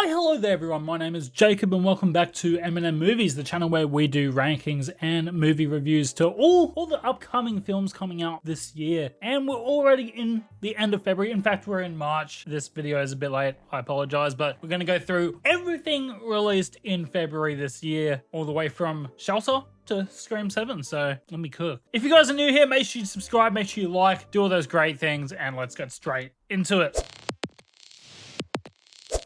Why hello there everyone, my name is Jacob and welcome back to MNM Movies, the channel where we do rankings and movie reviews to all the upcoming films coming out this year. And we're already in the end of February, in fact we're in March. This video is a bit late, I apologize, but we're going to go through everything released in February this year, all the way from Shelter to Scream 7, so let me cook. If you guys are new here, make sure you subscribe, make sure you like, do all those great things, and let's get straight into it.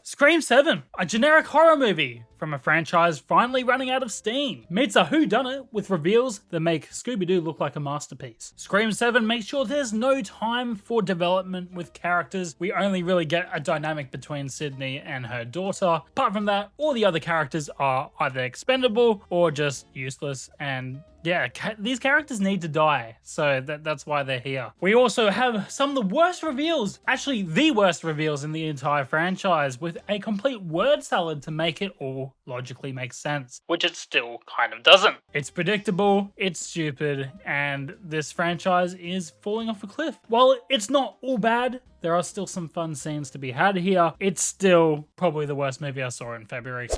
Scream 7, a generic horror movie from a franchise finally running out of steam, meets a whodunit with reveals that make Scooby-Doo look like a masterpiece. Scream 7 makes sure there's no time for development with characters. We only really get a dynamic between Sydney and her daughter. Apart from that, all the other characters are either expendable or just useless, and yeah, these characters need to die, so that's why they're here. We also have some of the worst reveals, actually the worst reveals in the entire franchise, with a complete word salad to make it all logically make sense, which it still kind of doesn't. It's predictable, it's stupid, and this franchise is falling off a cliff. While it's not all bad, there are still some fun scenes to be had here. It's still probably the worst movie I saw in February.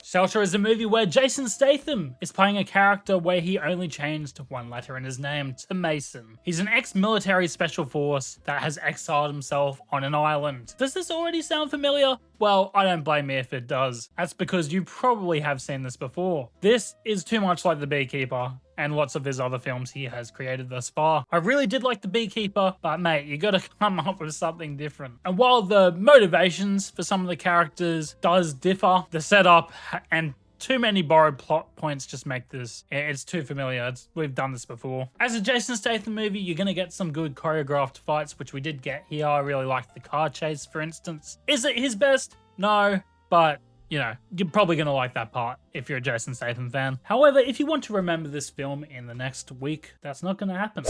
Shelter is a movie where Jason Statham is playing a character where he only changed one letter in his name to Mason. He's an ex-military special force that has exiled himself on an island. Does this already sound familiar? Well, I don't blame me if it does. That's because you probably have seen this before. This is too much like The Beekeeper and lots of his other films he has created thus far. I really did like The Beekeeper, but mate, you gotta come up with something different. And while the motivations for some of the characters does differ, the setup and too many borrowed plot points just make this, it's too familiar. We've done this before. As a Jason Statham movie, you're gonna get some good choreographed fights, which we did get here. I really liked the car chase, for instance. Is it his best? No, but you know, you're probably going to like that part if you're a Jason Statham fan. However, if you want to remember this film in the next week, that's not going to happen.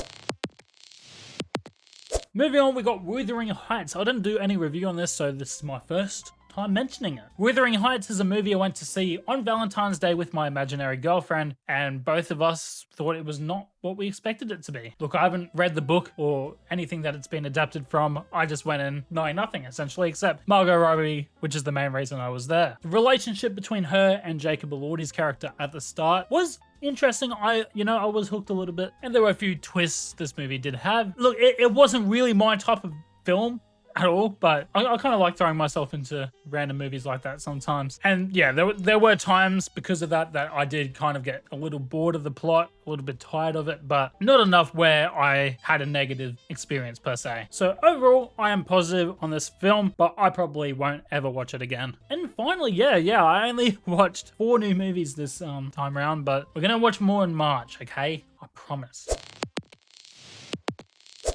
Moving on, we got Wuthering Heights. I didn't do any review on this, so this is my first time mentioning it. Wuthering Heights is a movie I went to see on Valentine's Day with my imaginary girlfriend, and both of us thought it was not what we expected it to be. Look, I haven't read the book or anything that it's been adapted from. I just went in knowing nothing, essentially, except Margot Robbie, which is the main reason I was there. The relationship between her and Jacob Elordi's character at the start was interesting. I was hooked a little bit, and there were a few twists this movie did have. Look, it wasn't really my type of film at all, but I kind of like throwing myself into random movies like that sometimes. And yeah, there were times because of that I did kind of get a little bored of the plot, a little bit tired of it, but not enough where I had a negative experience per se. So overall, I am positive on this film, but I probably won't ever watch it again. And finally, yeah, I only watched 4 new movies this time around, but we're gonna watch more in March, okay? I promise.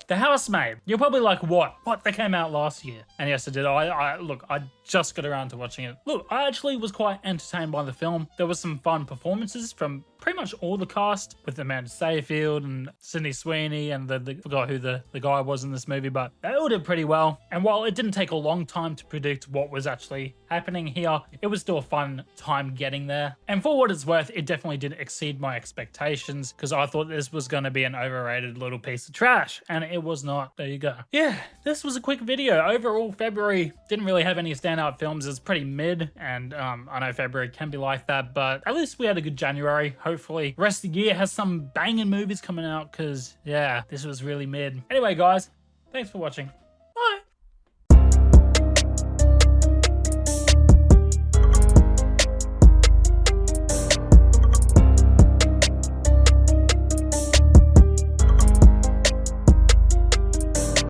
The Housemaid. You're probably like, what? They came out last year. And yes, it did. Look, I just got around to watching it. Look, I actually was quite entertained by the film. There was some fun performances from pretty much all the cast, with Amanda Seyfried and Sydney Sweeney and forgot who the guy was in this movie, but they all did pretty well. And while it didn't take a long time to predict what was actually happening here, it was still a fun time getting there. And for what it's worth, it definitely did exceed my expectations, because I thought this was going to be an overrated little piece of trash, and it was not. There you go. Yeah, this was a quick video. Overall, February didn't really have any standout films. It was pretty mid, and I know February can be like that, but at least we had a good January. Hopefully the rest of the year has some banging movies coming out, because yeah, this was really mid. Anyway guys, thanks for watching.